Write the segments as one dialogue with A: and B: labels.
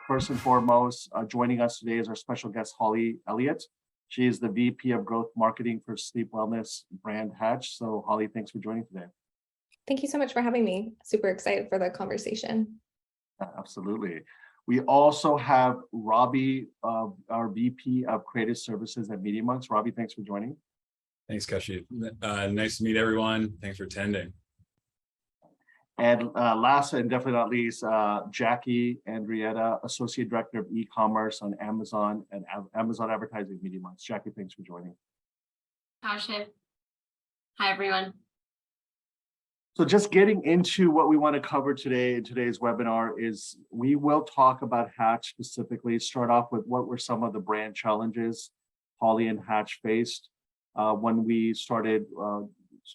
A: first and foremost, joining us today is our special guest, Holly Elliott. She is the VP of Growth Marketing for sleep wellness brand Hatch. So Holly, thanks for joining today.
B: Thank you so much for having me. Super excited for the conversation.
A: Absolutely. We also have Robbie, our VP of Creative Services at Media Monks. Robbie, thanks for joining.
C: Thanks, Kashi. Nice to meet everyone. Thanks for attending.
A: And last and definitely not least, Jackie Andrietta, Associate Director of E-commerce on Amazon and Amazon Advertising Media Monks. Jackie, thanks for joining.
D: Kashi. Hi, everyone.
A: So just getting into what we want to cover today in today's webinar is we will talk about Hatch specifically, start off with what were some of the brand challenges Holly and Hatch faced when we started,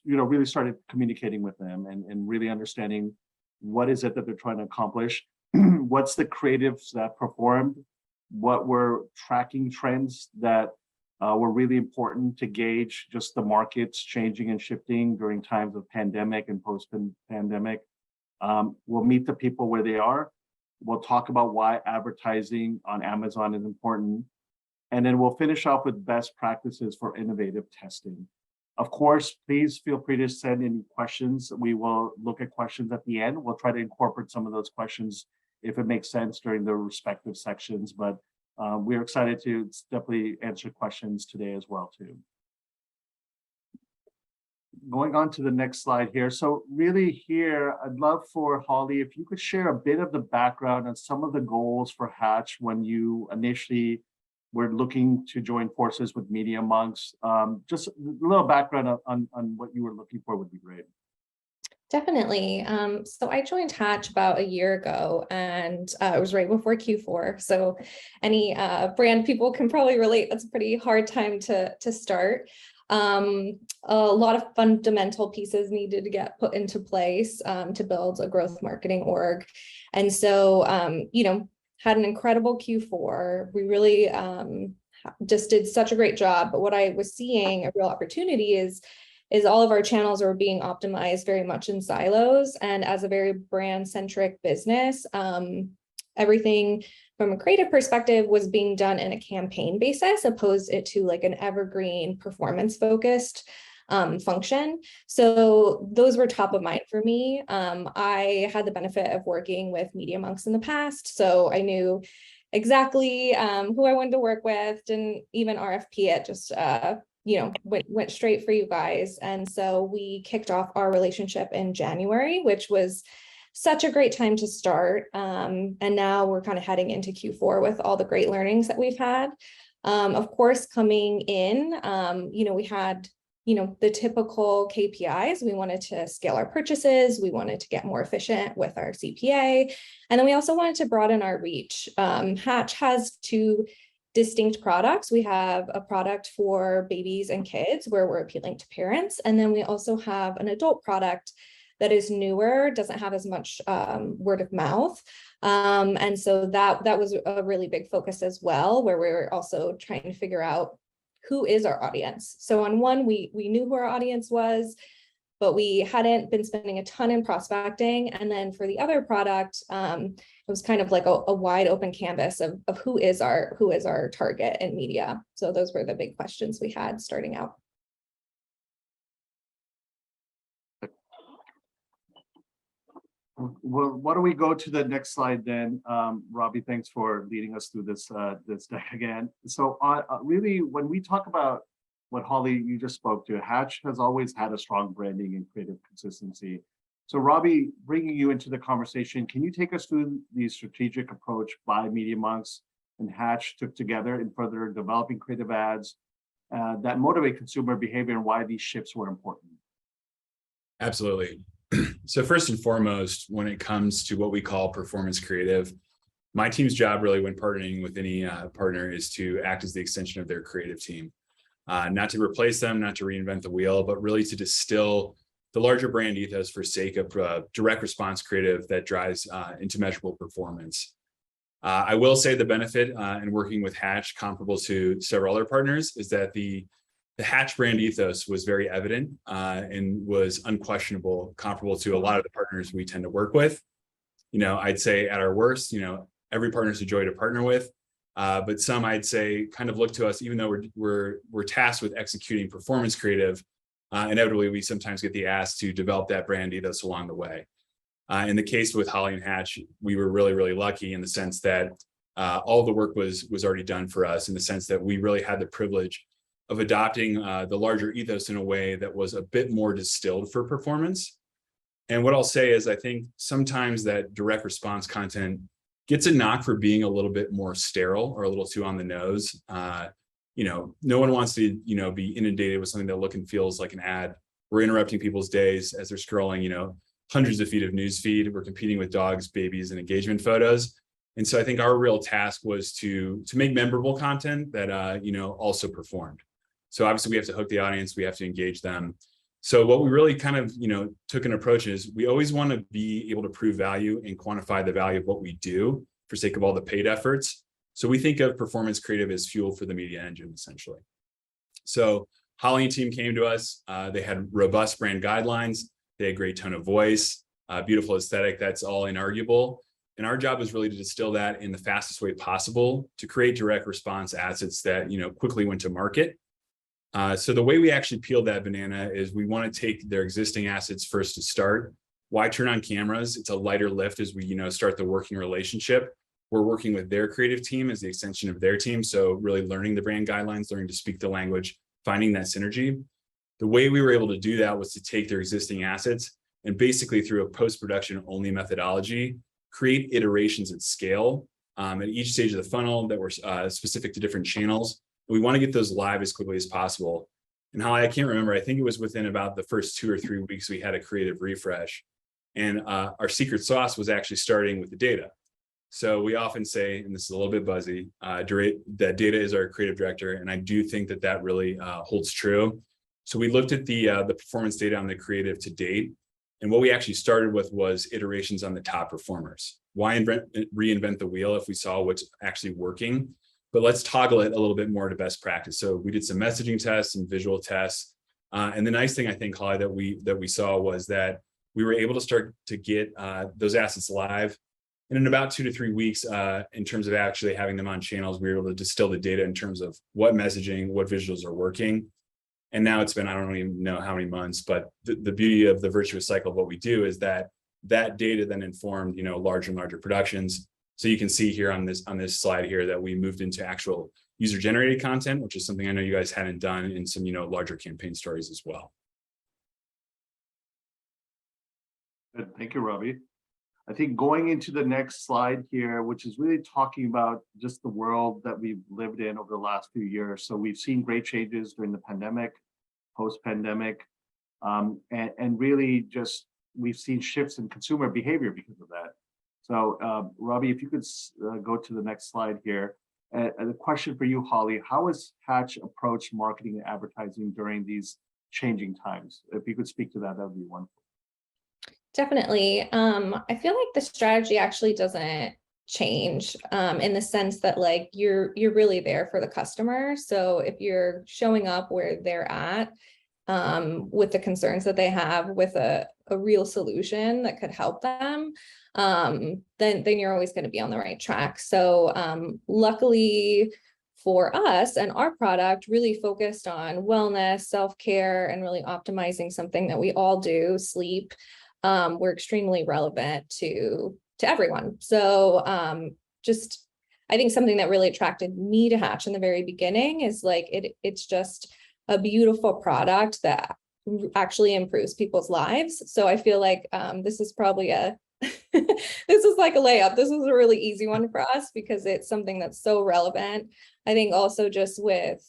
A: really started communicating with them and really understanding what is it that they're trying to accomplish, what's the creatives that performed, what were tracking trends that were really important to gauge just the markets changing and shifting during times of pandemic and post-pandemic. We'll meet the people where they are. We'll talk about why advertising on Amazon is important. And then we'll finish off with best practices for innovative testing. Of course, please feel free to send any questions. We will look at questions at the end. We'll try to incorporate some of those questions if it makes sense during the respective sections, but we're excited to definitely answer questions today as well too. Going on to the next slide here. So really here, I'd love for Holly, if you could share a bit of the background on some of the goals for Hatch when you initially were looking to join forces with Media Monks. Just a little background on what you were looking for would be great.
B: Definitely. So I joined Hatch about a year ago, and it was right before Q4. So any brand people can probably relate. That's a pretty hard time to start. A lot of fundamental pieces needed to get put into place to build a growth marketing org. And so, had an incredible Q4. We really just did such a great job. But what I was seeing, a real opportunity is all of our channels are being optimized very much in silos. And as a very brand-centric business, everything from a creative perspective was being done in a campaign basis, opposed it to like an evergreen performance-focused function. So those were top of mind for me. I had the benefit of working with Media Monks in the past, so I knew exactly who I wanted to work with, didn't even RFP it, just went straight for you guys. And so we kicked off our relationship in January, which was such a great time to start. And now we're kind of heading into Q4 with all the great learnings that we've had. Of course, coming in, we had the typical KPIs. We wanted to scale our purchases. We wanted to get more efficient with our CPA. And then we also wanted to broaden our reach. Hatch has two distinct products. We have a product for babies and kids where we're appealing to parents. And then we also have an adult product that is newer, doesn't have as much word of mouth. And so that was a really big focus as well, where we were also trying to figure out who is our audience. So on one, we knew who our audience was, but we hadn't been spending a ton in prospecting. And then for the other product, it was kind of like a wide open canvas of who is our target in media. So those were the big questions we had starting out.
A: Well, why don't we go to the next slide then? Robbie, thanks for leading us through this deck again. So really, when we talk about what Holly, you just spoke to, Hatch has always had a strong branding and creative consistency. So Robbie, bringing you into the conversation, can you take us through the strategic approach by Media Monks and Hatch took together in further developing creative ads that motivate consumer behavior and why these shifts were important?
C: Absolutely. So first and foremost, when it comes to what we call performance creative, my team's job really when partnering with any partner is to act as the extension of their creative team. Not to replace them, not to reinvent the wheel, but really to distill the larger brand ethos for sake of direct response creative that drives into measurable performance. I will say the benefit in working with Hatch, comparable to several other partners, is that the Hatch brand ethos was very evident and was unquestionable, comparable to a lot of the partners we tend to work with. I'd say at our worst, every partner is a joy to partner with. But some I'd say kind of look to us, even though we're tasked with executing performance creative. Inevitably, we sometimes get the ask to develop that brand ethos along the way. In the case with Holly and Hatch, we were really, really lucky in the sense that all the work was already done for us, in the sense that we really had the privilege of adopting the larger ethos in a way that was a bit more distilled for performance. And what I'll say is, I think sometimes that direct response content gets a knock for being a little bit more sterile or a little too on the nose. No one wants to, be inundated with something that look and feels like an ad. We're interrupting people's days as they're scrolling, hundreds of feet of news feed. We're competing with dogs, babies, and engagement photos. And so I think our real task was to make memorable content that, also performed. So obviously we have to hook the audience, we have to engage them. So what we really kind of, took an approach is we always want to be able to prove value and quantify the value of what we do for sake of all the paid efforts. So we think of performance creative as fuel for the media engine, essentially. So Holly and team came to us. They had robust brand guidelines. They had great tone of voice, beautiful aesthetic. That's all inarguable. And our job is really to distill that in the fastest way possible to create direct response assets that, quickly went to market. So the way we actually peeled that banana is we want to take their existing assets first to start. Why turn on cameras? It's a lighter lift as we, start the working relationship. We're working with their creative team as the extension of their team. So really learning the brand guidelines, learning to speak the language, finding that synergy. The way we were able to do that was to take their existing assets and basically through a post-production only methodology, create iterations at scale at each stage of the funnel that were specific to different channels. We want to get those live as quickly as possible. And Holly, I can't remember, I think it was within about the first 2 or 3 weeks, we had a creative refresh. And our secret sauce was actually starting with the data. So we often say, and this is a little bit buzzy, that data is our creative director. And I do think that really holds true. So we looked at the performance data on the creative to date. And what we actually started with was iterations on the top performers. Why reinvent the wheel if we saw what's actually working? But let's toggle it a little bit more to best practice. So we did some messaging tests and visual tests. And the nice thing I think, Holly, that we saw was that we were able to start to get those assets live. And in about 2 to 3 weeks, in terms of actually having them on channels, we were able to distill the data in terms of what messaging, what visuals are working. And now it's been, I don't even know how many months, but the beauty of the virtuous cycle of what we do is that data then informed, larger and larger productions. So you can see here on this slide here that we moved into actual user generated content, which is something I know you guys hadn't done in some, larger campaign stories as well.
A: Good. Thank you, Robbie. I think going into the next slide here, which is really talking about just the world that we've lived in over the last few years. So we've seen great changes during the pandemic, post-pandemic, and really just we've seen shifts in consumer behavior because of that. So Robbie, if you could go to the next slide here. And a question for you, Holly, how has Hatch approached marketing and advertising during these changing times? If you could speak to that, that would be wonderful.
B: Definitely. I feel like the strategy actually doesn't change in the sense that like you're really there for the customer. So if you're showing up where they're at with the concerns that they have with a real solution that could help them, then you're always going to be on the right track. So luckily for us and our product really focused on wellness, self-care, and really optimizing something that we all do, sleep. We're extremely relevant to everyone. So I think something that really attracted me to Hatch in the very beginning is like it's just a beautiful product that actually improves people's lives. So I feel like this is probably this is like a layup. This was a really easy one for us because it's something that's so relevant. I think also just with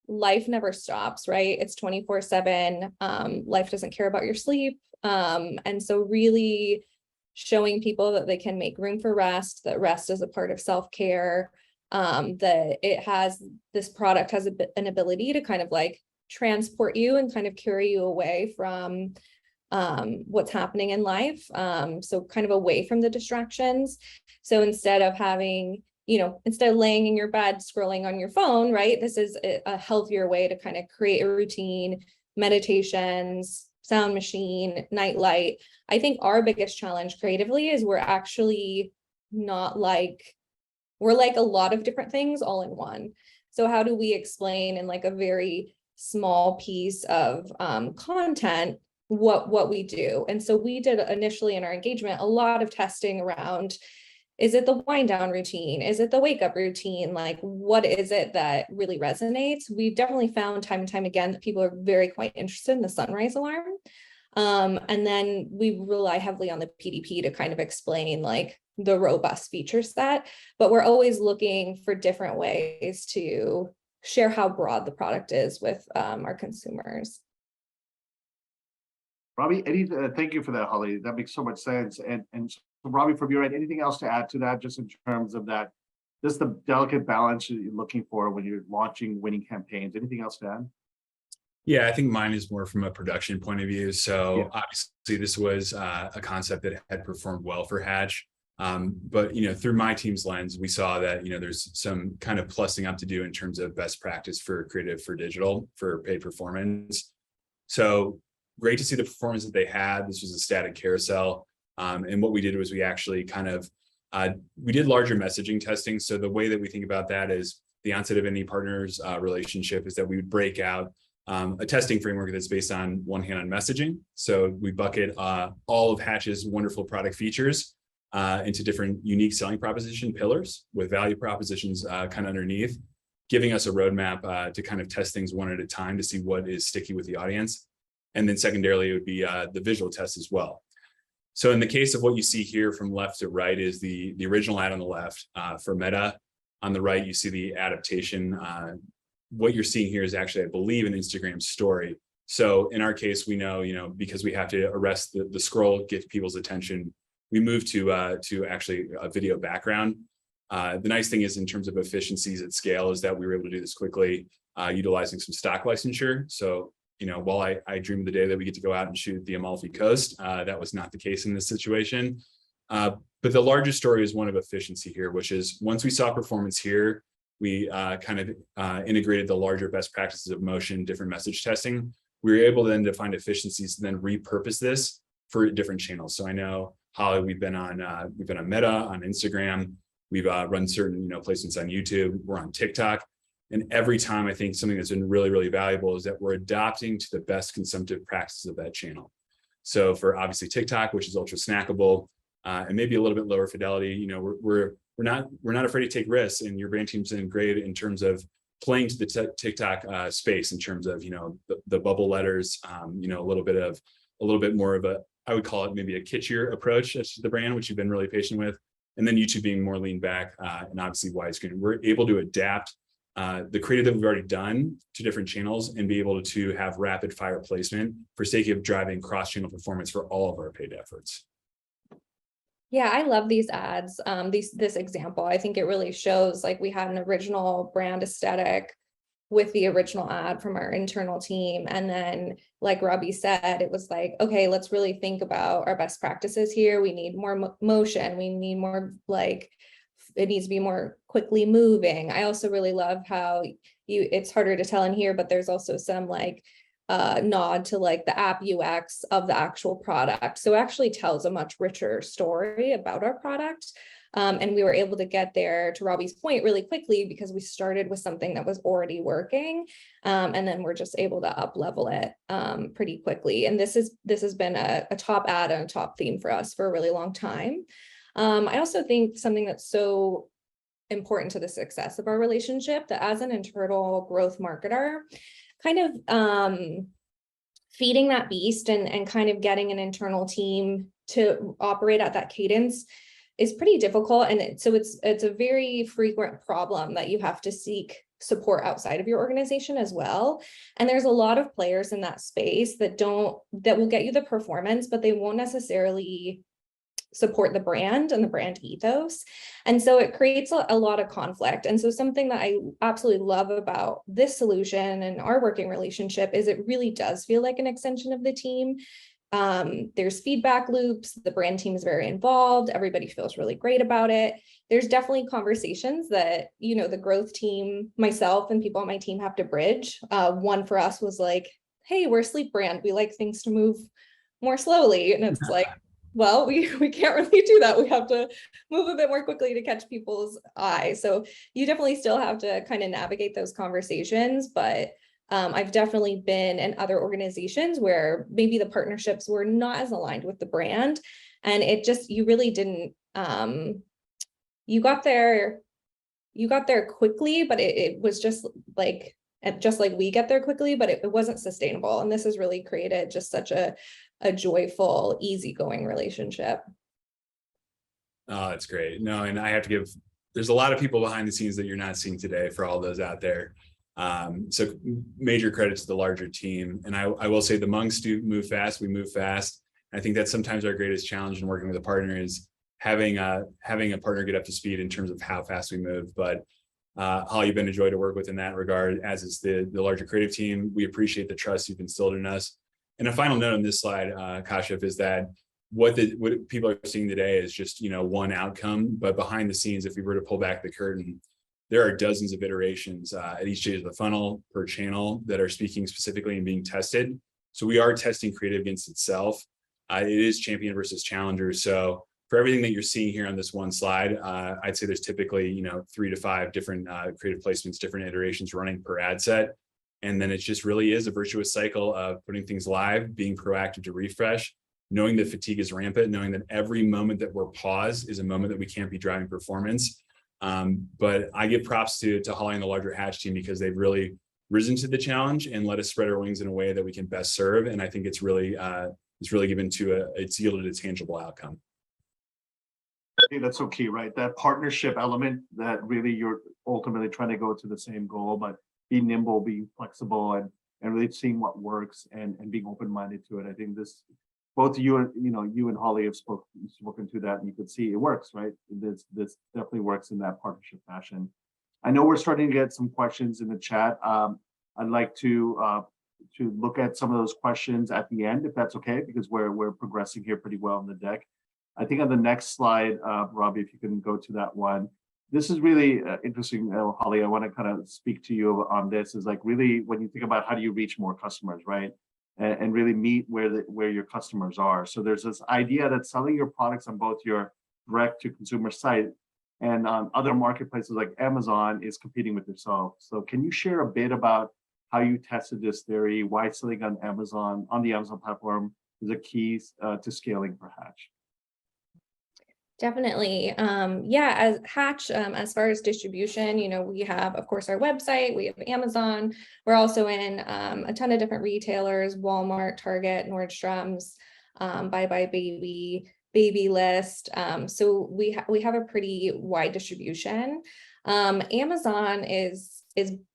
B: life never stops, right? It's 24/7. Life doesn't care about your sleep. And so really showing people that they can make room for rest, that rest is a part of self-care, that this product has an ability to kind of like transport you and kind of carry you away from what's happening in life. So kind of away from the distractions. So instead of laying in your bed scrolling on your phone, right? This is a healthier way to kind of create a routine, meditations, sound machine, night light. I think our biggest challenge creatively is we're actually not like we're like a lot of different things all in one. So how do we explain in like a very small piece of content what we do? And so we did initially in our engagement a lot of testing around, is it the wind down routine? Is it the wake up routine? Like, what is it that really resonates? We definitely found time and time again that people are very quite interested in the sunrise alarm. And then we rely heavily on the PDP to kind of explain like the robust feature set, but we're always looking for different ways to share how broad the product is with our consumers.
A: Robbie, thank you for that, Holly. That makes so much sense. And so Robbie, from your end, anything else to add to that, just in terms of that, just the delicate balance you're looking for when you're launching winning campaigns? Anything else to add?
C: Yeah, I think mine is more from a production point of view. So
A: Yeah.
C: obviously this was a concept that had performed well for Hatch. But through my team's lens, we saw that there's some kind of plussing up to do in terms of best practice for creative for digital for paid performance. So great to see the performance that they had. This was a static carousel. And what we did was we actually kind of we did larger messaging testing. So the way that we think about that is the onset of any partner's relationship is that we would break out a testing framework that's based on one hand on messaging. So we bucket all of Hatch's wonderful product features into different unique selling proposition pillars with value propositions kind of underneath, giving us a roadmap to kind of test things one at a time to see what is sticky with the audience. And then secondarily, it would be the visual test as well. So in the case of what you see here from left to right is the original ad on the left for Meta. On the right, you see the adaptation. What you're seeing here is actually, I believe, an Instagram story. So in our case, we know, because we have to arrest the scroll, get people's attention, we move to actually a video background. The nice thing is in terms of efficiencies at scale is that we were able to do this quickly, utilizing some stock licensure. So, while I dream of the day that we get to go out and shoot the Amalfi Coast, that was not the case in this situation. But the larger story is one of efficiency here, which is once we saw performance here, we kind of integrated the larger best practices of motion, different message testing. We were able then to find efficiencies and then repurpose this for different channels. So I know, Holly, we've been on Meta, on Instagram. We've run certain placements on YouTube. We're on TikTok. And every time I think something that's been really, really valuable is that we're adopting to the best consumptive practices of that channel. So for obviously TikTok, which is ultra snackable, and maybe a little bit lower fidelity, we're not afraid to take risks, and your brand team's been great in terms of playing to the TikTok space in terms of the bubble letters, a little bit more of a, I would call it maybe a kitschier approach to the brand, which you've been really patient with, and then YouTube being more lean back and obviously widescreen. We're able to adapt the creative that we've already done to different channels and be able to have rapid fire placement for sake of driving cross-channel performance for all of our paid efforts.
B: Yeah, I love these ads. This example, I think it really shows like we had an original brand aesthetic with the original ad from our internal team. And then like Robbie said, it was like, okay, let's really think about our best practices here. We need more motion. We need more it needs to be more quickly moving. I also really love how it's harder to tell in here, but there's also some nod to like the app UX of the actual product. So it actually tells a much richer story about our product. And we were able to get there, to Robbie's point, really quickly because we started with something that was already working. And then we're just able to up level it pretty quickly. And this has been a top ad and a top theme for us for a really long time. I also think something that's so important to the success of our relationship, that as an internal growth marketer, kind of feeding that beast and kind of getting an internal team to operate at that cadence is pretty difficult. And so it's a very frequent problem that you have to seek support outside of your organization as well. And there's a lot of players in that space that will get you the performance, but they won't necessarily support the brand and the brand ethos. And so it creates a lot of conflict. And so something that I absolutely love about this solution and our working relationship is it really does feel like an extension of the team. There's feedback loops. The brand team is very involved. Everybody feels really great about it. There's definitely conversations that, the growth team, myself and people on my team have to bridge. One for us was like, hey, we're a sleep brand. We like things to move more slowly. And it's like, well, we can't really do that. We have to move a bit more quickly to catch people's eye. So you definitely still have to kind of navigate those conversations, but I've definitely been in other organizations where maybe the partnerships were not as aligned with the brand, and it just, you really didn't, you got there quickly, but it was just like we get there quickly, but it wasn't sustainable. And this has really created just such a joyful, easygoing relationship.
C: Oh, that's great. No, and I have to give, there's a lot of people behind the scenes that you're not seeing today for all those out there. So major credit to the larger team. And I will say the monks do move fast. We move fast. I think that's sometimes our greatest challenge in working with a partner is having a partner get up to speed in terms of how fast we move. But Holly, you've been a joy to work with in that regard, as is the larger creative team. We appreciate the trust you've instilled in us. And a final note on this slide, Kashif, is that what people are seeing today is just, one outcome, but behind the scenes, if we were to pull back the curtain, there are dozens of iterations at each stage of the funnel per channel that are speaking specifically and being tested. So we are testing creative against itself. It is champion versus challenger. So for everything that you're seeing here on this one slide, I'd say there's typically, 3 to 5 different creative placements, different iterations running per ad set. And then it just really is a virtuous cycle of putting things live, being proactive to refresh, knowing that fatigue is rampant, knowing that every moment that we're paused is a moment that we can't be driving performance. But I give props to Holly and the larger Hatch team because they've really risen to the challenge and let us spread our wings in a way that we can best serve. And I think it's really given to it's yielded a tangible outcome.
A: I think that's so key, right? That partnership element that really you're ultimately trying to go to the same goal, but be nimble, be flexible, and really seeing what works and being open-minded to it. I think this, both you and you and Holly have spoken to that, and you could see it works, right? This definitely works in that partnership fashion. I know we're starting to get some questions in the chat. I'd like to look at some of those questions at the end, if that's okay, because we're progressing here pretty well on the deck. I think on the next slide, Robbie, if you can go to that one. This is really interesting, Holly. I want to kind of speak to you on this. Is like really when you think about how do you reach more customers, right? And really meet where your customers are. So there's this idea that selling your products on both your direct to consumer site and on other marketplaces like Amazon is competing with yourself. So can you share a bit about how you tested this theory, why selling on Amazon, on the Amazon platform is a key to scaling for Hatch?
B: Definitely. Yeah, as Hatch, as far as distribution, we have, of course, our website, we have Amazon. We're also in a ton of different retailers, Walmart, Target, Nordstrom's, Bye Bye Baby, Babylist. So we have a pretty wide distribution. Amazon is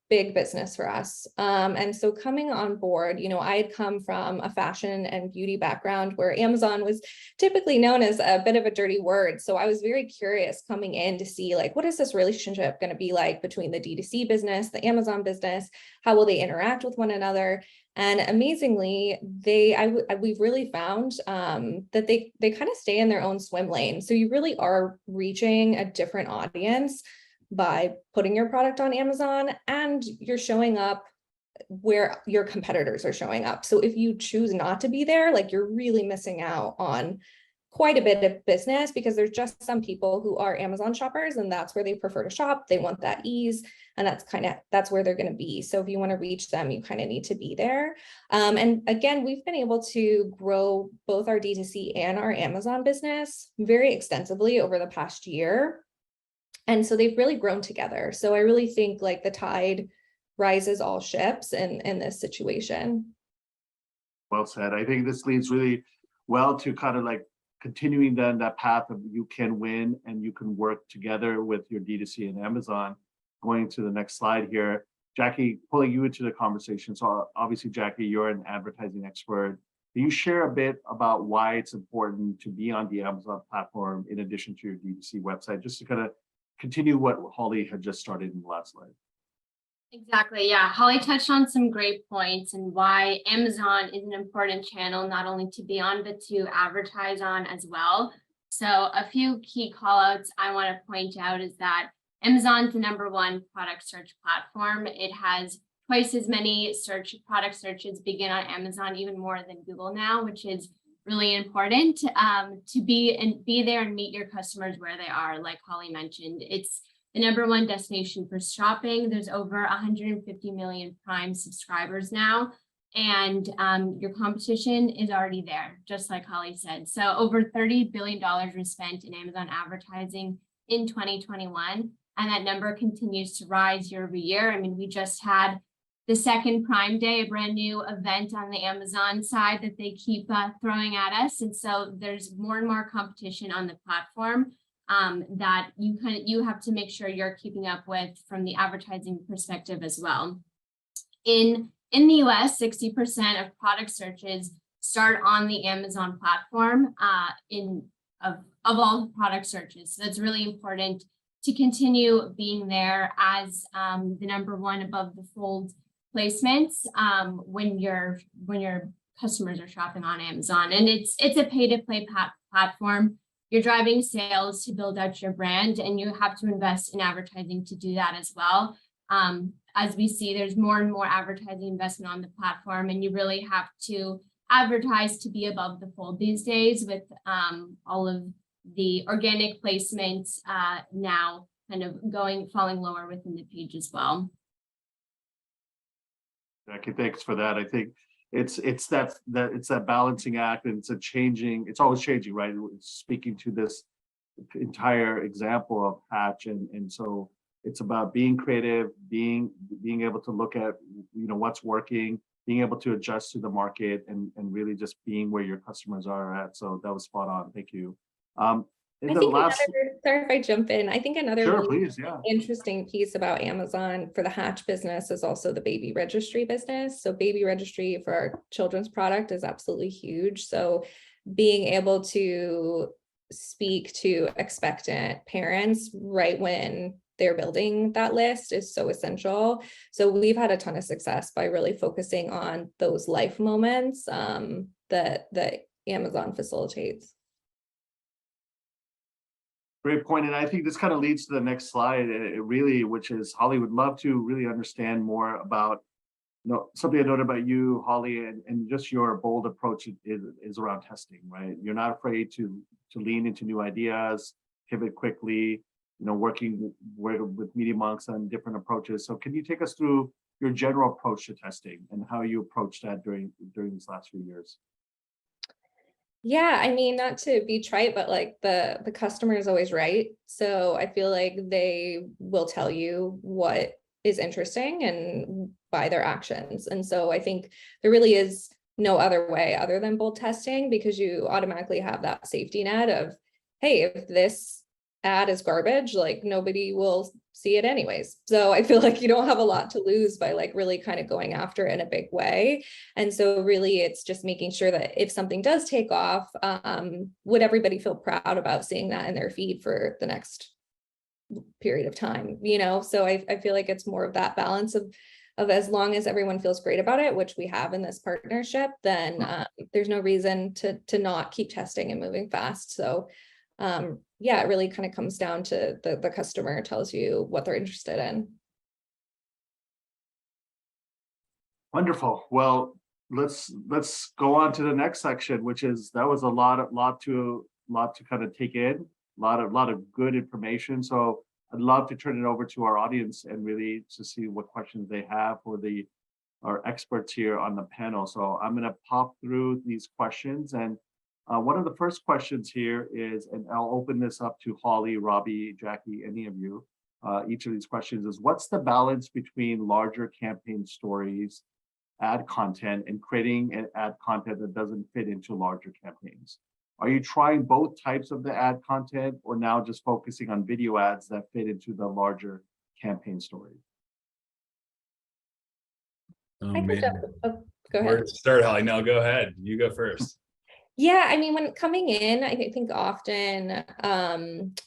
B: big business for us. And so coming on board, I had come from a fashion and beauty background where Amazon was typically known as a bit of a dirty word. So I was very curious coming in to see like, what is this relationship going to be like between the D2C business, the Amazon business? How will they interact with one another? And amazingly, we've really found that they kind of stay in their own swim lane. So you really are reaching a different audience by putting your product on Amazon, and you're showing up where your competitors are showing up. So if you choose not to be there, like you're really missing out on quite a bit of business, because there's just some people who are Amazon shoppers and that's where they prefer to shop. They want that ease, and that's where they're going to be. So if you want to reach them, you kind of need to be there. And again, we've been able to grow both our D2C and our Amazon business very extensively over the past year. And so they've really grown together. So I really think like the tide rises all ships in this situation.
A: Well said. I think this leads really well to kind of like continuing then that path of you can win and you can work together with your D2C and Amazon. Going to the next slide here, Jackie, pulling you into the conversation. So obviously, Jackie, you're an advertising expert. Can you share a bit about why it's important to be on the Amazon platform in addition to your D2C website, just to kind of continue what Holly had just started in the last slide?
D: Exactly. Yeah. Holly touched on some great points and why Amazon is an important channel, not only to be on, but to advertise on as well. So a few key call outs I want to point out is that Amazon's the #1 product search platform. It has twice as many product searches begin on Amazon, even more than Google now, which is really important to be there and meet your customers where they are. Like Holly mentioned, it's the #1 destination for shopping. There's over 150 million Prime subscribers now, and your competition is already there, just like Holly said. So over $30 billion was spent in Amazon advertising in 2021, and that number continues to rise year over year. I mean, we just had the second Prime Day, a brand new event on the Amazon side that they keep throwing at us. And so there's more and more competition on the platform that you have to make sure you're keeping up with from the advertising perspective as well. In the US, 60% of product searches start on the Amazon platform of all product searches. So it's really important to continue being there as the #1 above the fold placements when your customers are shopping on Amazon. And it's a pay-to-play platform. You're driving sales to build out your brand, and you have to invest in advertising to do that as well. As we see, there's more and more advertising investment on the platform, and you really have to advertise to be above the fold these days with all of the organic placements now kind of falling lower within the page as well.
A: Jackie, thanks for that. I think it's that balancing act, and it's always changing, right? Speaking to this entire example of Hatch, and so it's about being creative, being able to look at what's working, being able to adjust to the market, and really just being where your customers are at. So that was spot on. Thank you.
B: I think sorry if I jump in. I think another
A: Sure,
B: really
A: please, yeah.
B: interesting piece about Amazon for the Hatch business is also the baby registry business. So baby registry for our children's product is absolutely huge. So being able to speak to expectant parents right when they're building that list is so essential. So we've had a ton of success by really focusing on those life moments that Amazon facilitates.
A: Great point. And I think this kind of leads to the next slide, which is Holly would love to really understand more about, something I noted about you, Holly, and just your bold approach is around testing, right? You're not afraid to lean into new ideas, pivot quickly, working with Media.Monks on different approaches. So can you take us through your general approach to testing and how you approached that during these last few years?
B: Yeah, I mean, not to be trite, but like the customer is always right. So I feel like they will tell you what is interesting and by their actions. And so I think there really is no other way other than bold testing, because you automatically have that safety net of, hey, if this ad is garbage, like nobody will see it anyways. So I feel like you don't have a lot to lose by like really kind of going after it in a big way. And so really it's just making sure that if something does take off, would everybody feel proud about seeing that in their feed for the next period of time, So I feel like it's more of that balance of as long as everyone feels great about it, which we have in this partnership, then there's no reason to not keep testing and moving fast. So yeah, it really kind of comes down to the customer tells you what they're interested in.
A: Wonderful. Well, let's go on to the next section, which is that was a lot to kind of take in, a lot of good information. So I'd love to turn it over to our audience and really to see what questions they have for our experts here on the panel. So I'm going to pop through these questions, and one of the first questions here is, and I'll open this up to Holly, Robbie, Jackie, any of you. Each of these questions is, what's the balance between larger campaign stories, ad content, and creating an ad content that doesn't fit into larger campaigns? Are you trying both types of the ad content, or now just focusing on video ads that fit into the larger campaign story?
C: Oh,
B: I
C: man.
B: go ahead.
C: Where to start, Holly? No, go ahead. You go first.
B: Yeah, I mean, when coming in, I think often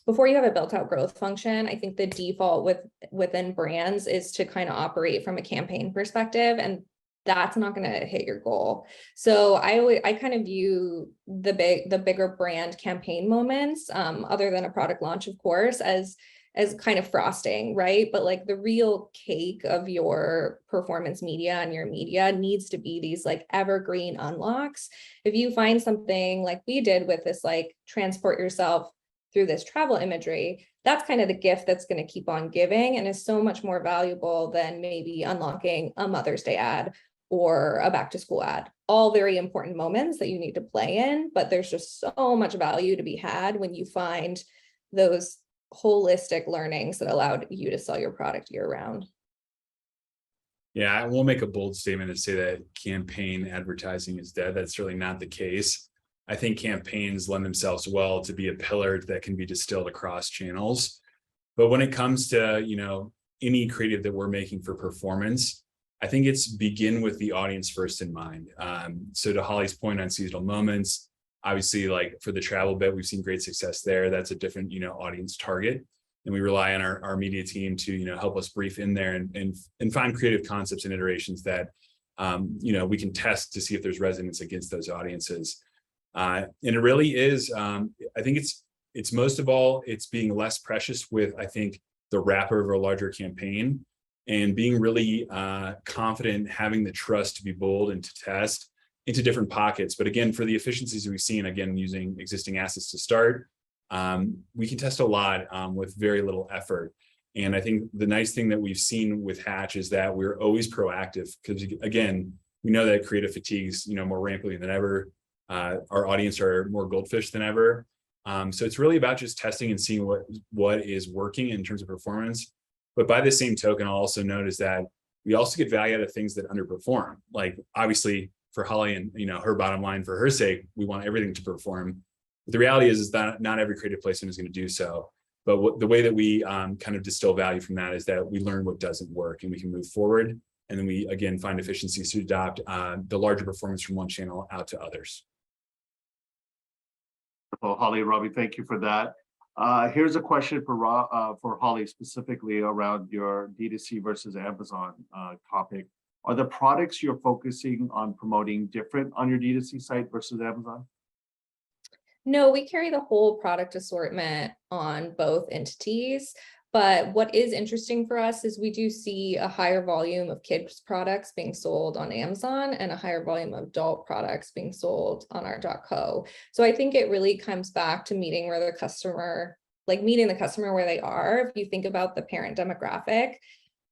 B: before you have a built out growth function, I think the default within brands is to kind of operate from a campaign perspective, and that's not going to hit your goal. So I kind of view the bigger brand campaign moments, other than a product launch, of course, as as kind of frosting, right? But like the real cake of your performance media and your media needs to be these like evergreen unlocks. If you find something like we did with this, like transport yourself through this travel imagery, that's kind of the gift that's going to keep on giving and is so much more valuable than maybe unlocking a Mother's Day ad or a back to school ad. All very important moments that you need to play in, but there's just so much value to be had when you find those holistic learnings that allowed you to sell your product year round.
C: Yeah, I won't make a bold statement to say that campaign advertising is dead. That's certainly not the case. I think campaigns lend themselves well to be a pillar that can be distilled across channels. But when it comes to, any creative that we're making for performance, I think it's begin with the audience first in mind. So to Holly's point on seasonal moments, obviously, like for the travel bit, we've seen great success there. That's a different, audience target. And we rely on our media team to, help us brief in there and find creative concepts and iterations that, we can test to see if there's resonance against those audiences. And it really is, I think it's most of all, it's being less precious with, I think, the wrapper of a larger campaign and being really confident, having the trust to be bold and to test into different pockets. But again, for the efficiencies we've seen, again, using existing assets to start, we can test a lot with very little effort. And I think the nice thing that we've seen with Hatch is that we're always proactive because, again, we know that creative fatigues, more rampantly than ever. Our audience are more goldfish than ever. So it's really about just testing and seeing what is working in terms of performance. But by the same token, I'll also note is that we also get value out of things that underperform. Like obviously for Holly and her bottom line, for her sake, we want everything to perform. But the reality is that not every creative placement is going to do so. But the way that we kind of distill value from that is that we learn what doesn't work and we can move forward. And then we, again, find efficiencies to adopt the larger performance from one channel out to others.
A: Well, Holly, Robbie, thank you for that. Here's a question for Holly specifically around your D2C versus Amazon topic. Are the products you're focusing on promoting different on your D2C site versus Amazon?
B: No, we carry the whole product assortment on both entities. But what is interesting for us is we do see a higher volume of kids products being sold on Amazon and a higher volume of adult products being sold on our .co. So I think it really comes back to meeting the customer where they are. If you think about the parent demographic,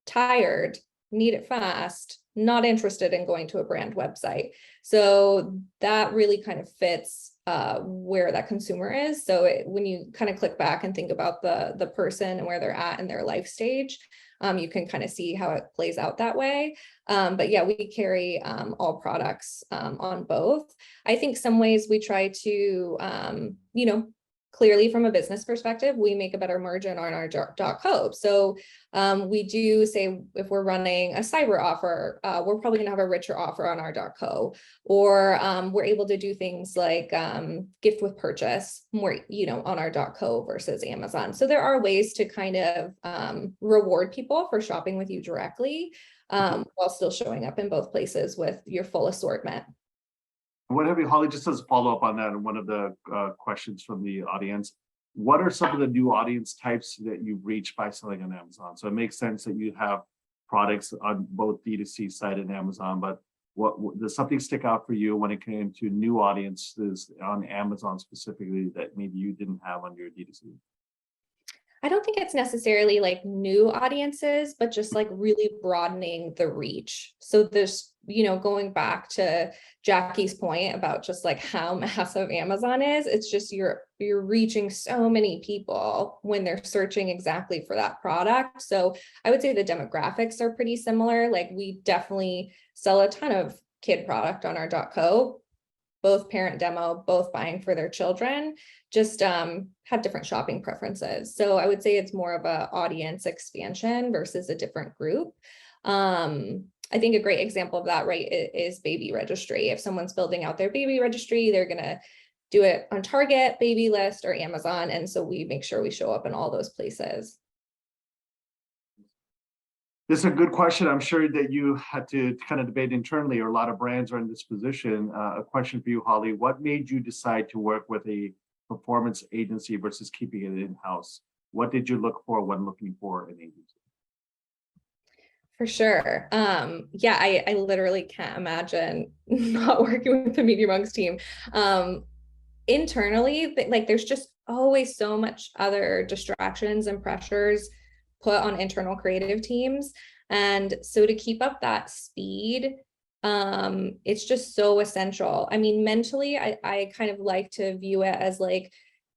B: tired, need it fast, not interested in going to a brand website. So that really kind of fits where that consumer is. So when you kind of click back and think about the person and where they're at in their life stage, you can kind of see how it plays out that way. But yeah, we carry all products on both. I think some ways we try to, clearly from a business perspective, we make a better margin on our .co. So we do say if we're running a cyber offer, we're probably going to have a richer offer on our .co, or we're able to do things like gift with purchase more, on our .co versus Amazon. So there are ways to kind of reward people for shopping with you directly while still showing up in both places with your full assortment.
A: What have you, Holly, just as a follow-up on that, and one of the questions from the audience, what are some of the new audience types that you've reached by selling on Amazon? So it makes sense that you have products on both D2C side and Amazon, but what does something stick out for you when it came to new audiences on Amazon specifically that maybe you didn't have on your D2C?
B: I don't think it's necessarily like new audiences, but just like really broadening the reach. So there's, going back to Jackie's point about just like how massive Amazon is, it's just you're reaching so many people when they're searching exactly for that product. So I would say the demographics are pretty similar. Like we definitely sell a ton of kid product on our .co, both parent demo, both buying for their children, just have different shopping preferences. So I would say it's more of a audience expansion versus a different group. I think a great example of that, right, is baby registry. If someone's building out their baby registry, they're going to do it on Target, Babylist, or Amazon. And so we make sure we show up in all those places.
A: This is a good question. I'm sure that you had to kind of debate internally, or a lot of brands are in this position. A question for you, Holly. What made you decide to work with a performance agency versus keeping it in-house? What did you look for when looking for an agency?
B: For sure. Yeah, I literally can't imagine not working with the Media Monks team. Internally, like there's just always so much other distractions and pressures put on internal creative teams. And so to keep up that speed, it's just so essential. I mean, mentally, I kind of like to view it as like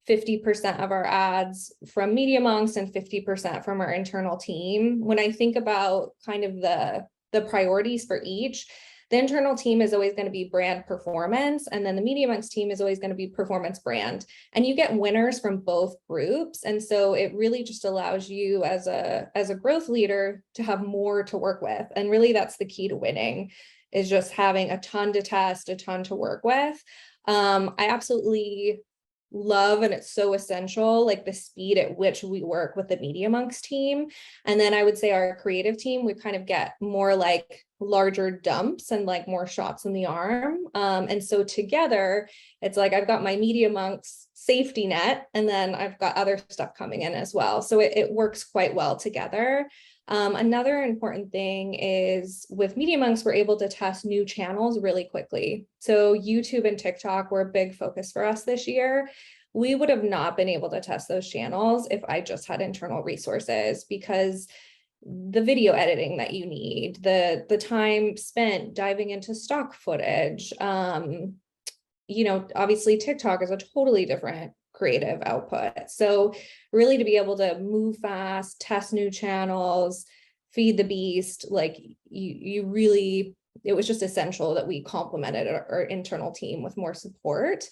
B: 50% of our ads from Media Monks and 50% from our internal team. When I think about kind of the priorities for each, the internal team is always going to be brand performance, and then the Media Monks team is always going to be performance brand. And you get winners from both groups. And so it really just allows you as a growth leader to have more to work with. And really that's the key to winning, is just having a ton to test, a ton to work with. I absolutely love, and it's so essential, like the speed at which we work with the Media Monks team. And then I would say our creative team, we kind of get more like larger dumps and like more shots in the arm. And so together, it's like I've got my Media Monks safety net, and then I've got other stuff coming in as well. So it works quite well together. Another important thing is with Media Monks, we're able to test new channels really quickly. So YouTube and TikTok were a big focus for us this year. We would have not been able to test those channels if I just had internal resources, because the video editing that you need, the time spent diving into stock footage, obviously TikTok is a totally different creative output. So really to be able to move fast, test new channels, feed the beast, like you really, it was just essential that we complemented our internal team with more support.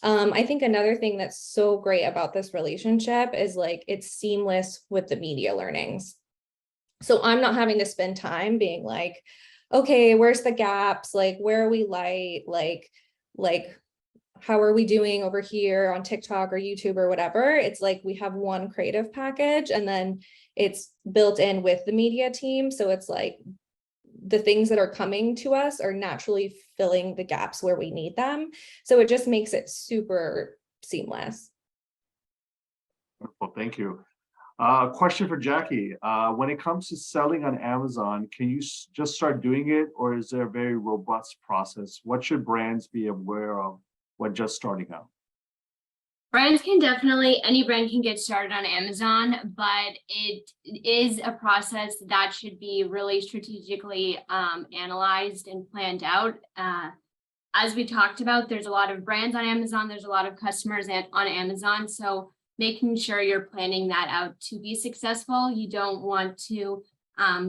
B: I think another thing that's so great about this relationship is like it's seamless with the media learnings. So I'm not having to spend time being like, okay, where's the gaps? Like, where are we light? Like, how are we doing over here on TikTok or YouTube or whatever? It's like we have one creative package, and then it's built in with the media team. So it's like the things that are coming to us are naturally filling the gaps where we need them. So it just makes it super seamless.
A: Wonderful, thank you. Question for Jackie. When it comes to selling on Amazon, can you just start doing it, or is there a very robust process? What should brands be aware of when just starting out?
D: Any brand can get started on Amazon, but it is a process that should be really strategically analyzed and planned out. As we talked about, there's a lot of brands on Amazon, there's a lot of customers on Amazon. So making sure you're planning that out to be successful. You don't want to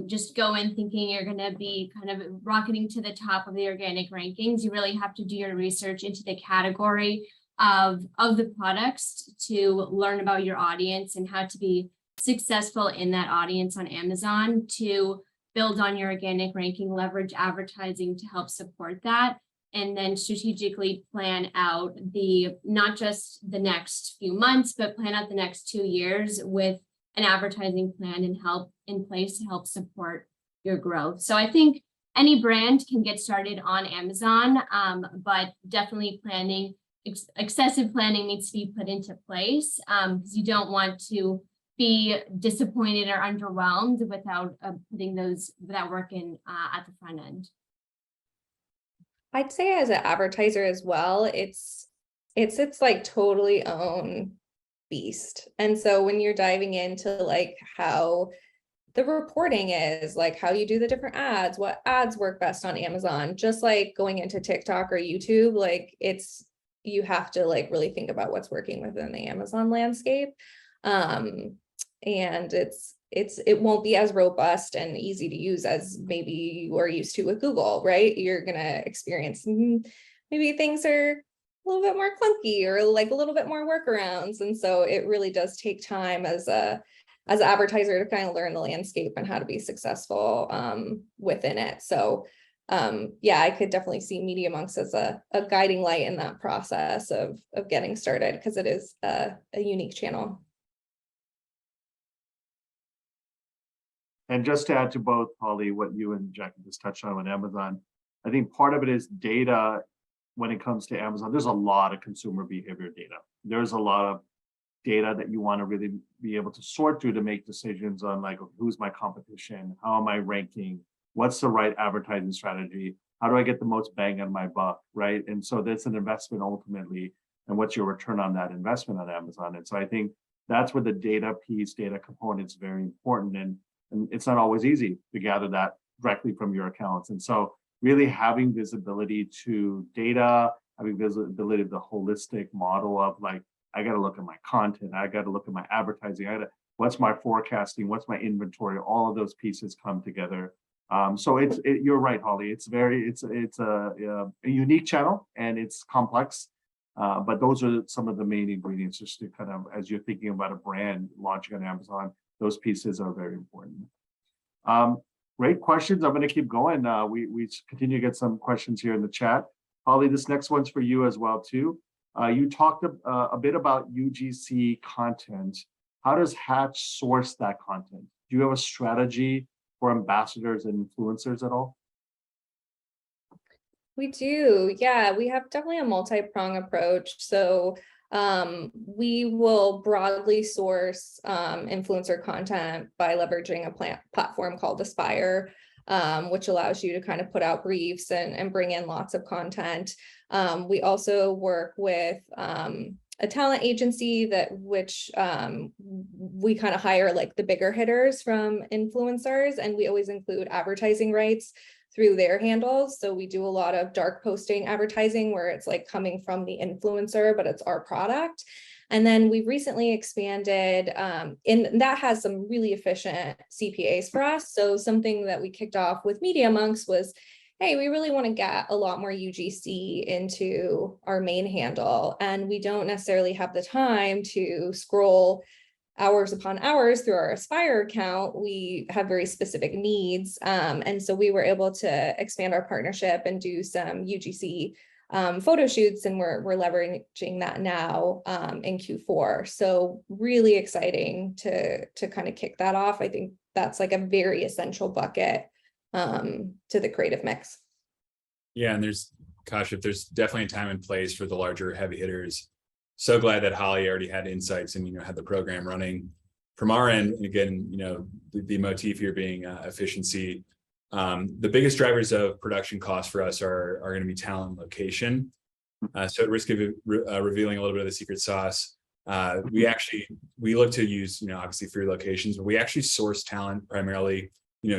D: just go in thinking you're going to be kind of rocketing to the top of the organic rankings. You really have to do your research into the category of the products to learn about your audience and how to be successful in that audience on Amazon, to build on your organic ranking, leverage advertising to help support that, and then strategically plan out not just the next few months, but plan out the next 2 years with an advertising plan and help in place to help support your growth. So I think any brand can get started on Amazon, but definitely excessive planning needs to be put into place, because you don't want to be disappointed or underwhelmed without putting that work in at the front end.
B: I'd say as an advertiser as well, it's like totally own beast. And so when you're diving into like how the reporting is, like how you do the different ads, what ads work best on Amazon, just like going into TikTok or YouTube, like you have to like really think about what's working within the Amazon landscape. And it won't be as robust and easy to use as maybe you are used to with Google, right? You're gonna experience maybe things are a little bit more clunky or like a little bit more workarounds. And so it really does take time as an advertiser to kind of learn the landscape and how to be successful within it. So yeah, I could definitely see Media Monks as a guiding light in that process of getting started, because it is a unique channel.
A: And just to add to both, Holly, what you and Jackie just touched on with Amazon, I think part of it is data. When it comes to Amazon, there's a lot of consumer behavior data. There's a lot of data that you want to really be able to sort through to make decisions on like, who's my competition? How am I ranking? What's the right advertising strategy? How do I get the most bang on my buck, right? And so that's an investment ultimately. And what's your return on that investment on Amazon? And so I think that's where the data piece, data component is very important. And it's not always easy to gather that directly from your accounts. And so really having visibility to data, having visibility of the holistic model of like, I got to look at my content, I got to look at my advertising, what's my forecasting, what's my inventory, all of those pieces come together. So you're right, Holly. It's a unique channel and it's complex, but those are some of the main ingredients just to kind of, as you're thinking about a brand launching on Amazon, those pieces are very important. Great questions. I'm going to keep going. We continue to get some questions here in the chat. Holly, this next one's for you as well too. You talked a bit about UGC content. How does Hatch source that content? Do you have a strategy for ambassadors and influencers at all?
B: We do. Yeah, we have definitely a multi-prong approach. So we will broadly source influencer content by leveraging a platform called Aspire, which allows you to kind of put out briefs and bring in lots of content. We also work with a talent agency which we kind of hire like the bigger hitters from influencers, and we always include advertising rights through their handles. So we do a lot of dark posting advertising where it's like coming from the influencer, but it's our product. And then we've recently expanded, and that has some really efficient CPAs for us. So something that we kicked off with Media Monks was, hey, we really want to get a lot more UGC into our main handle. And we don't necessarily have the time to scroll hours upon hours through our Aspire account. We have very specific needs. And so we were able to expand our partnership and do some UGC photo shoots, and we're leveraging that now in Q4. So really exciting to kind of kick that off. I think that's like a very essential bucket to the creative mix.
C: Yeah, and there's definitely a time and place for the larger heavy hitters. So glad that Holly already had insights and had the program running from our end. And again, the motif here being efficiency. The biggest drivers of production costs for us are going to be talent and location. So at risk of revealing a little bit of the secret sauce, we look to use obviously free locations, but we actually source talent primarily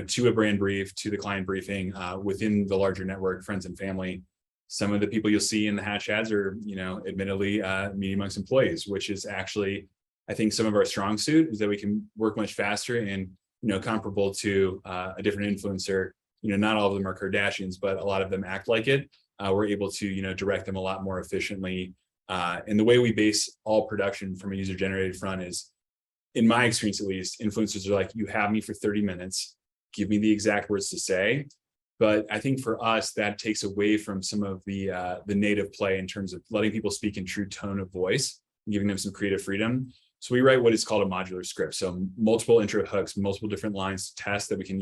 C: to a brand brief, to the client briefing within the larger network, friends and family. Some of the people you'll see in the Hatch ads are, admittedly Media Monks employees, which is actually, I think, some of our strong suit is that we can work much faster and, comparable to a different influencer. Not all of them are Kardashians, but a lot of them act like it. We're able to, direct them a lot more efficiently. And the way we base all production from a user-generated front is, in my experience at least, influencers are like, you have me for 30 minutes, give me the exact words to say. But I think for us, that takes away from some of the native play in terms of letting people speak in true tone of voice, giving them some creative freedom. So we write what is called a modular script. So multiple intro hooks, multiple different lines to test that we can,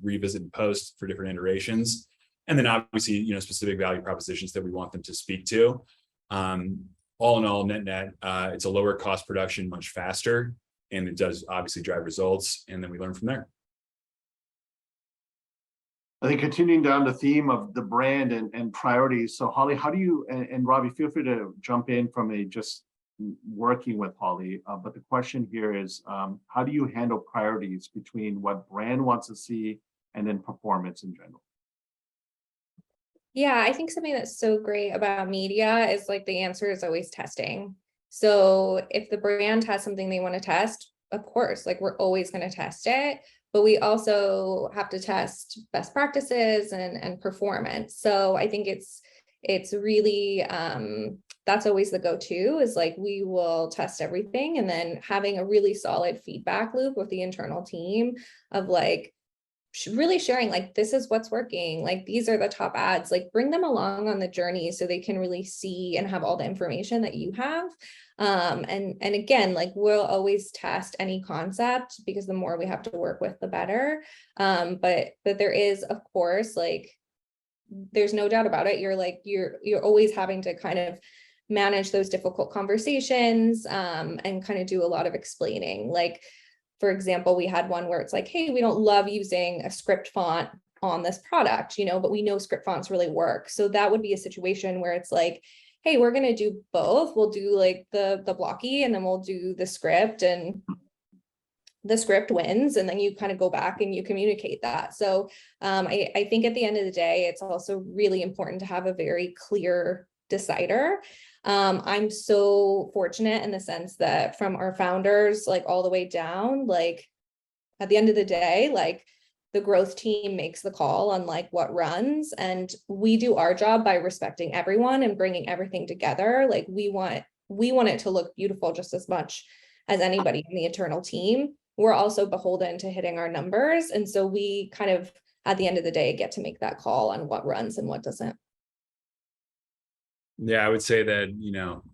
C: revisit and post for different iterations. And then obviously, specific value propositions that we want them to speak to. All in all, net, it's a lower cost production, much faster, and it does obviously drive results. And then we learn from there.
A: I think continuing down the theme of the brand and priorities. So Holly, how do you, and Robbie, feel free to jump in from just working with Holly. But the question here is, how do you handle priorities between what brand wants to see and then performance in general?
B: Yeah, I think something that's so great about media is like the answer is always testing. So if the brand has something they want to test, of course, like we're always going to test it. But we also have to test best practices and performance. So I think it's really, that's always the go-to is like, we will test everything and then having a really solid feedback loop with the internal team of like, really sharing like, this is what's working, like these are the top ads, like bring them along on the journey so they can really see and have all the information that you have. And again, like we'll always test any concept because the more we have to work with, the better. But there is, of course, like there's no doubt about it. You're always having to kind of manage those difficult conversations, and kind of do a lot of explaining. Like, for example, we had one where it's like, hey, we don't love using a script font on this product, but we know script fonts really work. So that would be a situation where it's like, hey, we're going to do both. We'll do like the blocky, and then we'll do the script, and the script wins, and then you kind of go back and you communicate that. So I think at the end of the day, it's also really important to have a very clear decider. I'm so fortunate in the sense that from our founders, like all the way down, like at the end of the day, like the growth team makes the call on like what runs, and we do our job by respecting everyone and bringing everything together. Like we want it to look beautiful just as much as anybody in the internal team. We're also beholden to hitting our numbers. And so we kind of, at the end of the day, get to make that call on what runs and what doesn't.
C: Yeah, I would say that,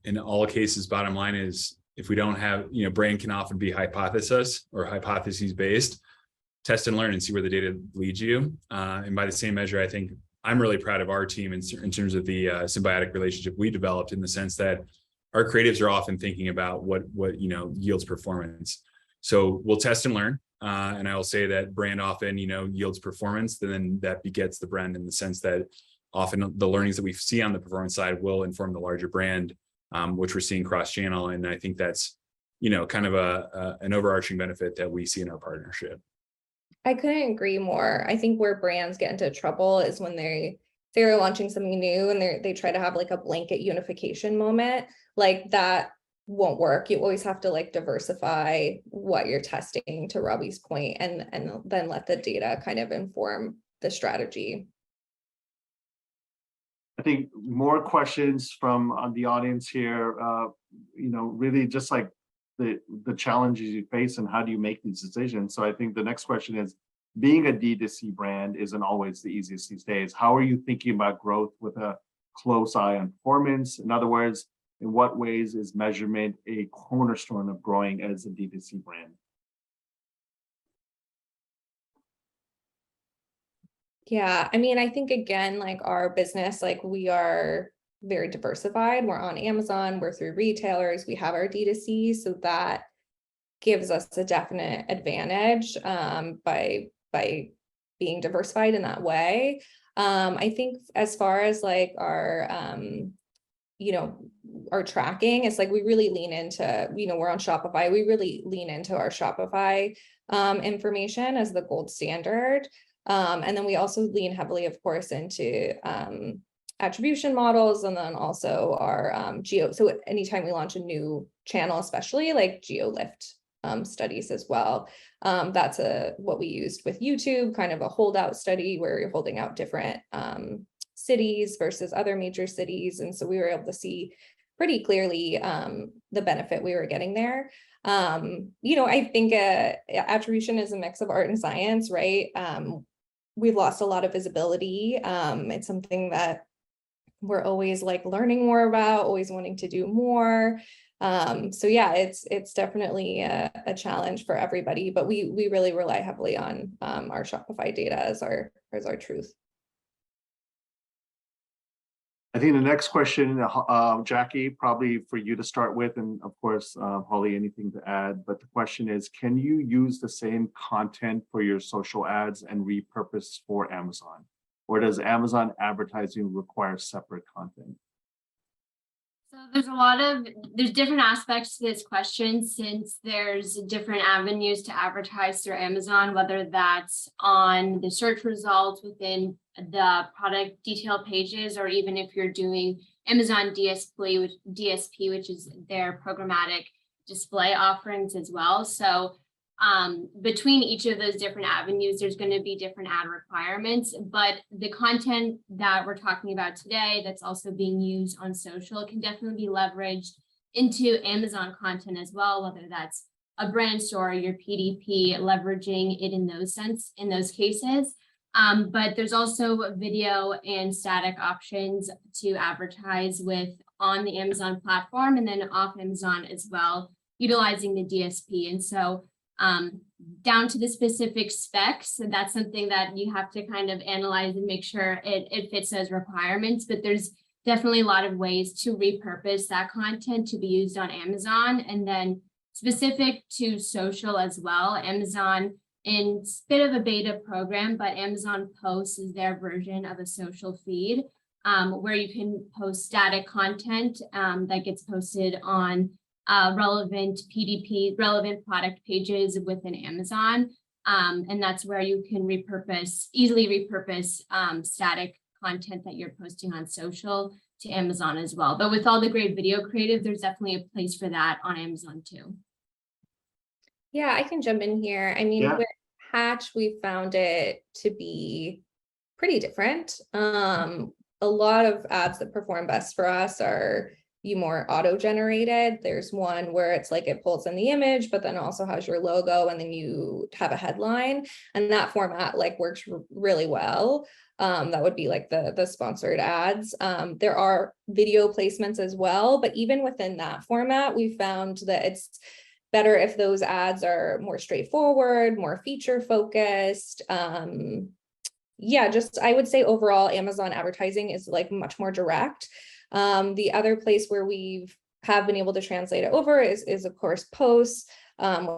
C: in all cases, bottom line is if we don't have, brand can often be hypothesis or hypotheses based. Test and learn and see where the data leads you. And by the same measure, I think I'm really proud of our team in terms of the symbiotic relationship we developed, in the sense that our creatives are often thinking about what yields performance. So we'll test and learn. And I will say that brand often, yields performance, then that begets the brand, in the sense that often the learnings that we see on the performance side will inform the larger brand, which we're seeing cross-channel. And I think that's, kind of an overarching benefit that we see in our partnership.
B: I couldn't agree more. I think where brands get into trouble is when they're launching something new and they try to have like a blanket unification moment. Like that won't work. You always have to like diversify what you're testing, to Robbie's point, and then let the data kind of inform the strategy.
A: I think more questions from the audience here, really just like the challenges you face and how do you make these decisions. So I think the next question is, being a D2C brand isn't always the easiest these days. How are you thinking about growth with a close eye on performance? In other words, in what ways is measurement a cornerstone of growing as a D2C brand?
B: Yeah, I mean, I think again, like our business, like we are very diversified. We're on Amazon, we're through retailers, we have our D2C, so that gives us a definite advantage by being diversified in that way. I think as far as like our our tracking, it's like we really lean into, we're on Shopify, we really lean into our Shopify information as the gold standard. And then we also lean heavily, of course, into attribution models, and then also our geo. So anytime we launch a new channel, especially like GeoLift studies as well. That's what we used with YouTube, kind of a holdout study where you're holding out different cities versus other major cities. And so we were able to see pretty clearly the benefit we were getting there. I think attribution is a mix of art and science, right? We've lost a lot of visibility. It's something that we're always like learning more about, always wanting to do more. So yeah, it's definitely a challenge for everybody, but we really rely heavily on our Shopify data as our truth.
A: I think the next question, Jackie, probably for you to start with, and of course, Holly, anything to add, but the question is, can you use the same content for your social ads and repurpose for Amazon? Or does Amazon advertising require separate content?
D: So there's different aspects to this question, since there's different avenues to advertise through Amazon, whether that's on the search results within the product detail pages, or even if you're doing Amazon DSP, which is their programmatic display offerings as well. So between each of those different avenues, there's going to be different ad requirements, but the content that we're talking about today that's also being used on social can definitely be leveraged into Amazon content as well, whether that's a brand story, your PDP, leveraging it in those cases. But there's also video and static options to advertise with on the Amazon platform, and then off Amazon as well, utilizing the DSP. And so down to the specific specs, and that's something that you have to kind of analyze and make sure it fits those requirements. But there's definitely a lot of ways to repurpose that content to be used on Amazon. And then specific to social as well, Amazon in bit of a beta program, but Amazon Posts is their version of a social feed where you can post static content that gets posted on relevant relevant product pages within Amazon. And that's where you can easily repurpose static content that you're posting on social to Amazon as well. But with all the great video creative, there's definitely a place for that on Amazon too.
B: Yeah, I can jump in here. I mean,
A: Yeah.
B: with Hatch, we found it to be pretty different. A lot of ads that perform best for us are more auto-generated. There's one where it's like it pulls in the image, but then also has your logo, and then you have a headline, and that format like works really well. That would be like the sponsored ads. There are video placements as well, but even within that format, we found that it's better if those ads are more straightforward, more feature focused. Yeah, just I would say overall Amazon advertising is like much more direct. The other place where have been able to translate it over is of course posts,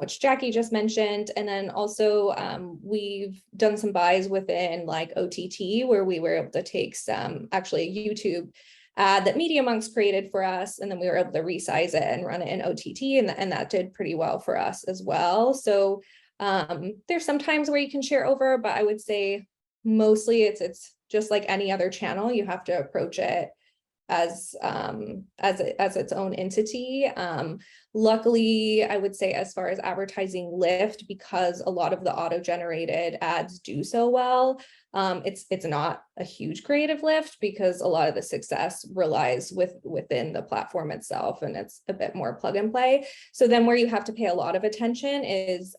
B: which Jackie just mentioned. And then also we've done some buys within like OTT where we were able to take some actually a YouTube ad that Media Monks created for us, and then we were able to resize it and run it in OTT, and that did pretty well for us as well. So there's some times where you can share over, but I would say mostly it's just like any other channel. You have to approach it as its own entity. Luckily, I would say as far as advertising lift, because a lot of the auto-generated ads do so well, it's not a huge creative lift because a lot of the success relies within the platform itself, and it's a bit more plug and play. So then where you have to pay a lot of attention is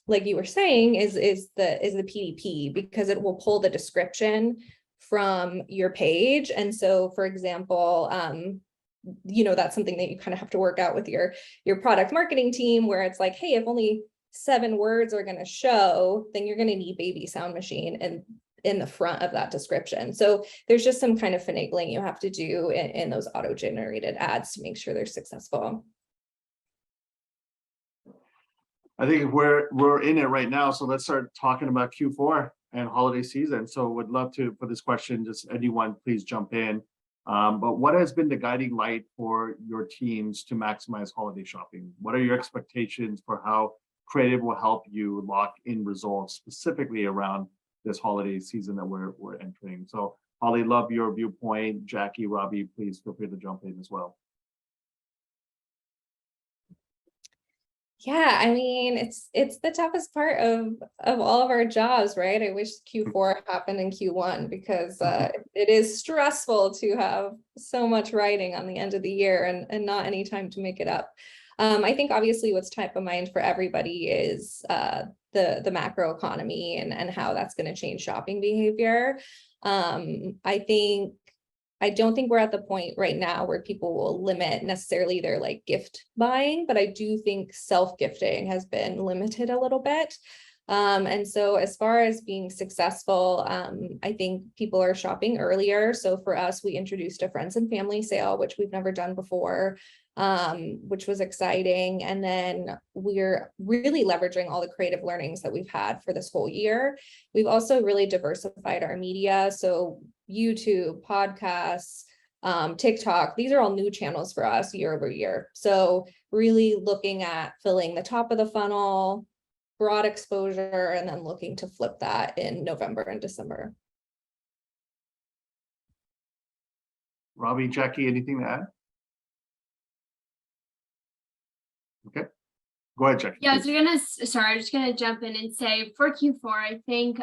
B: like you were saying, is the PDP, because it will pull the description from your page. And so, for example, that's something that you kind of have to work out with your product marketing team, where it's like, hey, if only 7 words are going to show, then you're going to need Baby Sound Machine and in the front of that description. So there's just some kind of finagling you have to do in those auto-generated ads to make sure they're successful.
A: I think we're in it right now, so let's start talking about Q4 and holiday season. So would love to, for this question, just anyone please jump in. But what has been the guiding light for your teams to maximize holiday shopping? What are your expectations for how creative will help you lock in results specifically around this holiday season that we're entering? So Holly, love your viewpoint. Jackie, Robbie, please feel free to jump in as well.
B: Yeah, I mean, it's the toughest part of all of our jobs, right? I wish Q4 happened in Q1 because it is stressful to have so much writing on the end of the year and not any time to make it up. I think obviously what's top of mind for everybody is the macro economy and how that's going to change shopping behavior. I don't think we're at the point right now where people will limit necessarily their like gift buying, but I do think self-gifting has been limited a little bit. And so as far as being successful, I think people are shopping earlier. So for us, we introduced a friends and family sale, which we've never done before, which was exciting. And then we're really leveraging all the creative learnings that we've had for this whole year. We've also really diversified our media. So YouTube, podcasts, TikTok, these are all new channels for us year over year. So really looking at filling the top of the funnel, broad exposure, and then looking to flip that in November and December.
A: Robbie, Jackie, anything to add? Okay, go ahead, Jackie.
D: Yeah, so I'm just gonna jump in and say for Q4, I think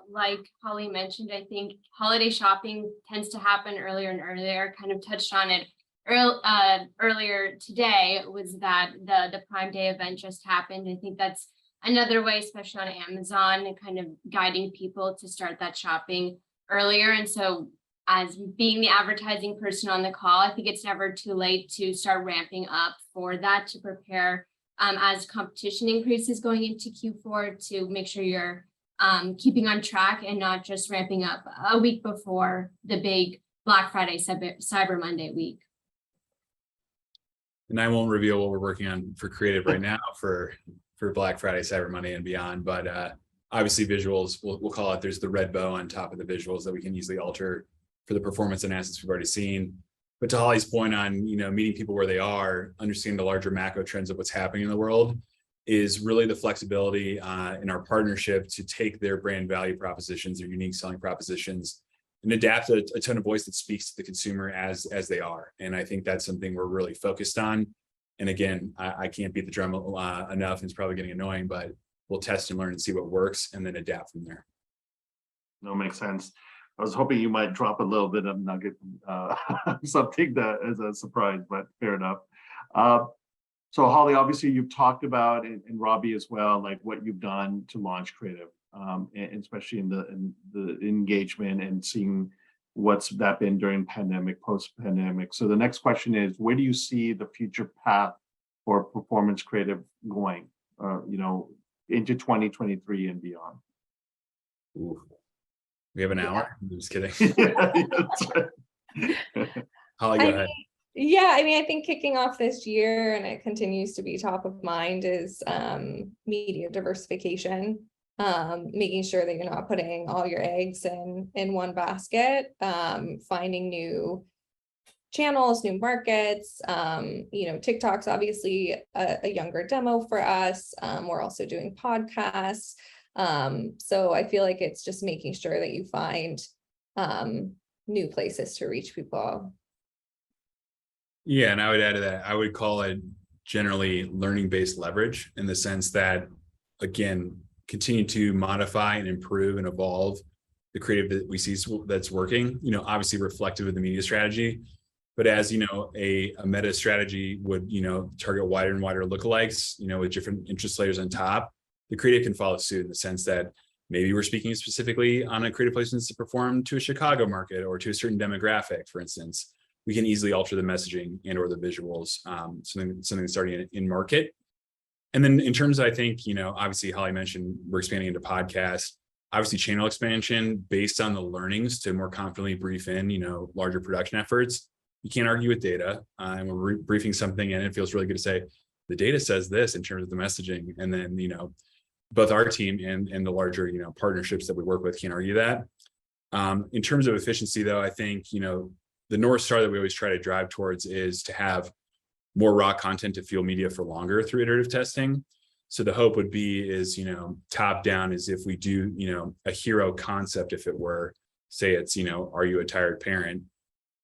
D: like Holly mentioned, I think holiday shopping tends to happen earlier and earlier. Kind of touched on it earlier today, was that the Prime Day event just happened. I think that's another way, especially on Amazon, and kind of guiding people to start that shopping earlier. And so as being the advertising person on the call, I think it's never too late to start ramping up for that, to prepare as competition increases going into Q4, to make sure you're keeping on track and not just ramping up a week before the big Black Friday, Cyber Monday week.
C: And I won't reveal what we're working on for creative right now for Black Friday, Cyber Monday and beyond, but obviously visuals, we'll call it, there's the red bow on top of the visuals that we can easily alter for the performance and assets we've already seen. But to Holly's point on, meeting people where they are, understanding the larger macro trends of what's happening in the world is really the flexibility in our partnership to take their brand value propositions, their unique selling propositions, and adapt a tone of voice that speaks to the consumer as they are. And I think that's something we're really focused on. And again, I can't beat the drum enough, and it's probably getting annoying, but we'll test and learn and see what works and then adapt from there.
A: No, makes sense. I was hoping you might drop a little bit of nugget, something that is a surprise, but fair enough. So Holly, obviously you've talked about, and Robbie as well, like what you've done to launch creative, and especially in the engagement and seeing what's that been during pandemic, post-pandemic. So the next question is, where do you see the future path for performance creative going, into 2023 and beyond?
C: Ooh. We have an hour. I'm just kidding. Holly, go ahead.
B: I think kicking off this year, and it continues to be top of mind, is media diversification. Making sure that you're not putting all your eggs in one basket, finding new channels, new markets. TikTok's obviously a younger demo for us. We're also doing podcasts. So I feel like it's just making sure that you find new places to reach people.
C: Yeah, and I would add to that, I would call it generally learning-based leverage, in the sense that, again, continue to modify and improve and evolve the creative that we see that's working, obviously reflective of the media strategy. But as a meta strategy would, target wider and wider lookalikes, with different interest layers on top, the creative can follow suit, in the sense that maybe we're speaking specifically on a creative placement to perform to a Chicago market or to a certain demographic, for instance. We can easily alter the messaging and or the visuals, something that's already in market. And then in terms of, I think, obviously Holly mentioned we're expanding into podcasts, obviously channel expansion based on the learnings to more confidently brief in, larger production efforts. You can't argue with data, and we're briefing something and it feels really good to say, the data says this in terms of the messaging. And then, both our team and the larger, partnerships that we work with can't argue that. In terms of efficiency though, I think, the North Star that we always try to drive towards is to have more raw content to fuel media for longer through iterative testing. So the hope would be is, top down is if we do, a hero concept, if it were, say it's, are you a tired parent?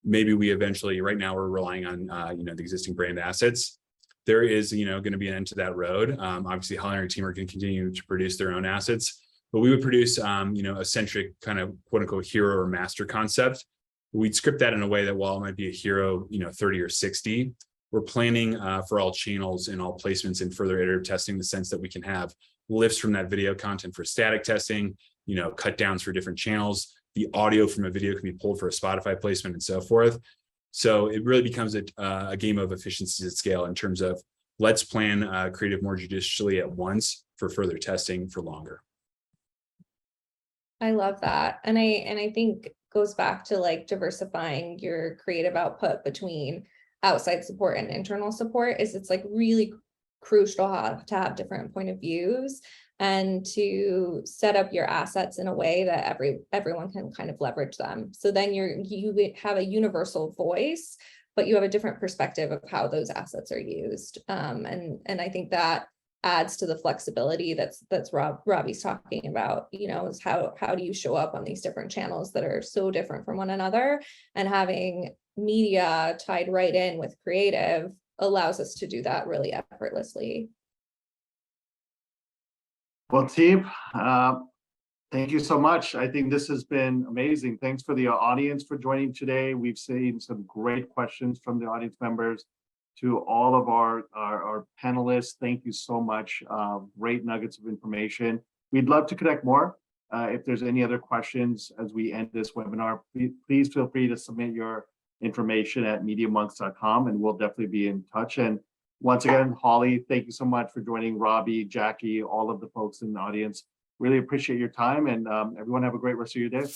C: Maybe we eventually, right now we're relying on, the existing brand assets. There is, going to be an end to that road. Obviously Holly and her team are going to continue to produce their own assets, but we would produce, a centric kind of quote unquote hero or master concept. We'd script that in a way that while it might be a hero, 30 or 60, we're planning for all channels and all placements and further iterative testing, the sense that we can have lifts from that video content for static testing, cut downs for different channels. The audio from a video can be pulled for a Spotify placement and so forth. So it really becomes a game of efficiencies at scale, in terms of let's plan creative more judiciously at once for further testing for longer.
B: I love that. And I think goes back to like diversifying your creative output between outside support and internal support. It's like really crucial to have different point of views and to set up your assets in a way that everyone can kind of leverage them. So then you have a universal voice, but you have a different perspective of how those assets are used. And I think that adds to the flexibility that's Robbie's talking about, is how do you show up on these different channels that are so different from one another, and having media tied right in with creative allows us to do that really effortlessly.
A: Well, team, thank you so much. I think this has been amazing. Thanks for the audience for joining today. We've seen some great questions from the audience members. To all of our panelists, thank you so much. Great nuggets of information. We'd love to connect more. If there's any other questions as we end this webinar, please feel free to submit your information at MediaMonks.com, and we'll definitely be in touch. And once again, Holly, thank you so much for joining. Robbie, Jackie, all of the folks in the audience. Really appreciate your time, and everyone have a great rest of your day.